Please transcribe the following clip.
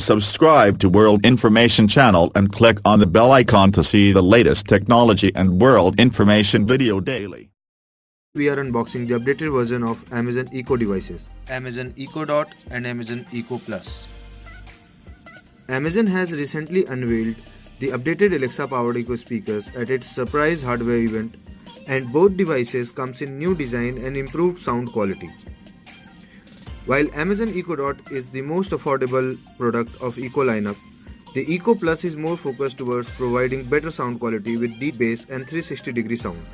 Subscribe to World Information Channel and click on the bell icon to see the latest technology and world information video daily. We are unboxing the updated version of Amazon Echo devices, Amazon Echo Dot and Amazon Echo Plus. Amazon has recently unveiled the updated Alexa-powered Echo speakers at its surprise hardware event, and both devices comes in new design and improved sound quality. While Amazon Echo Dot is the most affordable product of Echo lineup, the Echo Plus is more focused towards providing better sound quality with deep bass and 360-degree sound.